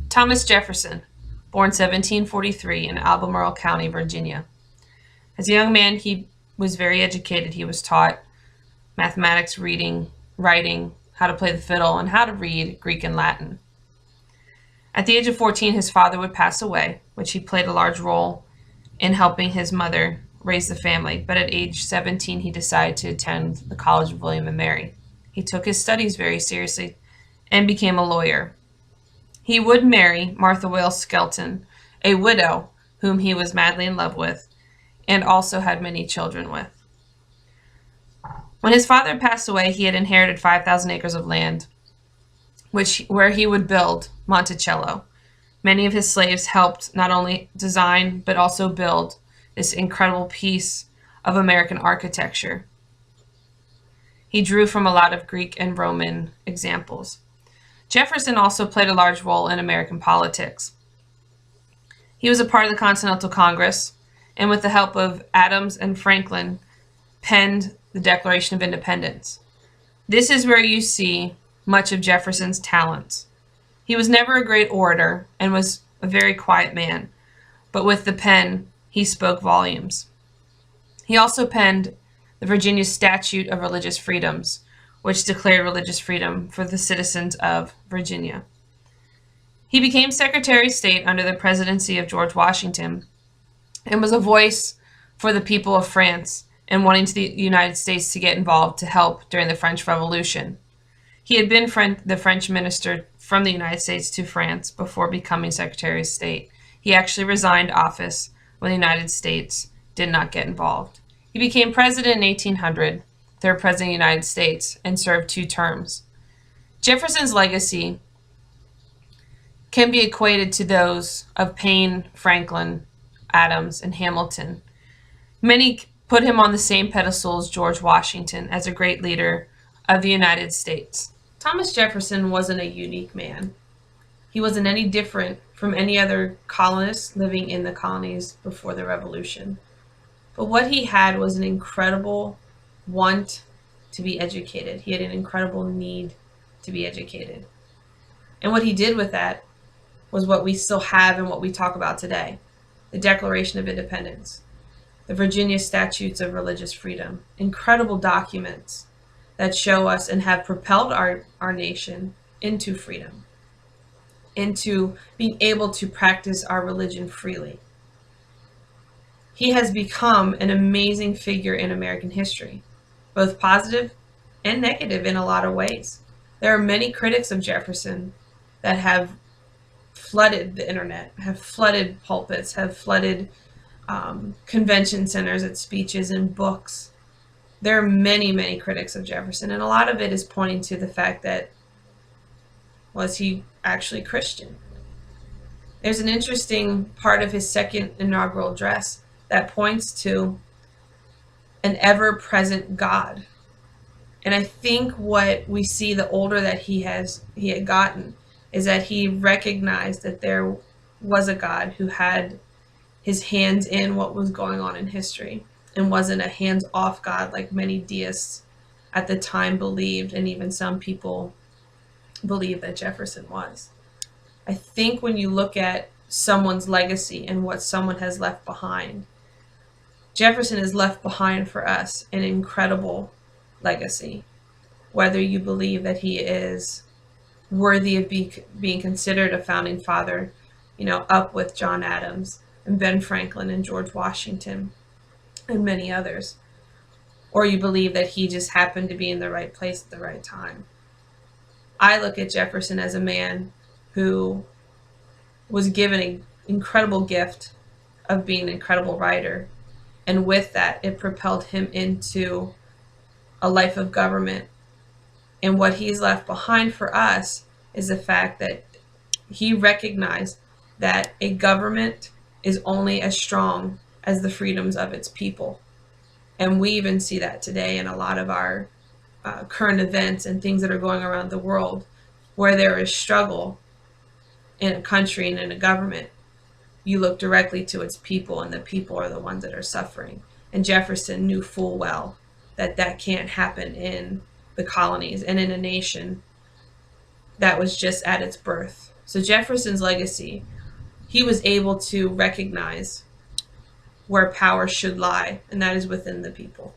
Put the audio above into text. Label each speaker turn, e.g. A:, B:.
A: Thomas Jefferson, born 1743 in Albemarle County, Virginia. As a young man, he was very educated. He was taught mathematics, reading, writing, how to play the fiddle, and how to read Greek and Latin. At the age of 14, his father would pass away, which he played a large role in helping his mother raise the family. But at age 17, he decided to attend the College of William and Mary. He took his studies very seriously and became a lawyer. He would marry Martha Wales Skelton, a widow whom he was madly in love with, and also had many children with. When his father passed away, he had inherited 5,000 acres of land, where he would build Monticello. Many of his slaves helped not only design, but also build this incredible piece of American architecture. He drew from a lot of Greek and Roman examples. Jefferson also played a large role in American politics. He was a part of the Continental Congress, and with the help of Adams and Franklin, penned the Declaration of Independence. This is where you see much of Jefferson's talents. He was never a great orator and was a very quiet man, but with the pen, he spoke volumes. He also penned the Virginia Statute of Religious Freedoms, which declared religious freedom for the citizens of Virginia. He became Secretary of State under the presidency of George Washington and was a voice for the people of France and wanting the United States to get involved to help during the French Revolution. He had been the French minister from the United States to France before becoming Secretary of State. He actually resigned office when the United States did not get involved. He became president in 1800, third president of the United States, and served 2 terms. Jefferson's legacy can be equated to those of Paine, Franklin, Adams, and Hamilton. Many put him on the same pedestal as George Washington as a great leader of the United States. Thomas Jefferson wasn't a unique man. He wasn't any different from any other colonist living in the colonies before the Revolution. But what he had was an incredible want to be educated. He had an incredible need to be educated. And what he did with that was what we still have and what we talk about today: the Declaration of Independence, the Virginia Statutes of Religious Freedom, incredible documents that show us and have propelled our nation into freedom, into being able to practice our religion freely. He has become an amazing figure in American history, both positive and negative in a lot of ways. There are many critics of Jefferson that have flooded the internet, have flooded pulpits, have flooded convention centers at speeches and books. There are many, many critics of Jefferson, and a lot of it is pointing to the fact that, was he actually Christian? There's an interesting part of his second inaugural address that points to an ever-present God. And I think what we see the older that he had gotten is that he recognized that there was a God who had his hands in what was going on in history and wasn't a hands-off God like many deists at the time believed, and even some people believe that Jefferson was. I think when you look at someone's legacy and what someone has left behind, Jefferson has left behind for us an incredible legacy. Whether you believe that he is worthy of being considered a founding father, up with John Adams and Ben Franklin and George Washington and many others, or you believe that he just happened to be in the right place at the right time. I look at Jefferson as a man who was given an incredible gift of being an incredible writer, and with that, it propelled him into a life of government. And what he's left behind for us is the fact that he recognized that a government is only as strong as the freedoms of its people. And we even see that today in a lot of our current events and things that are going around the world, where there is struggle in a country and in a government. You look directly to its people, and the people are the ones that are suffering. And Jefferson knew full well that that can't happen in the colonies and in a nation that was just at its birth. So Jefferson's legacy, he was able to recognize where power should lie, and that is within the people.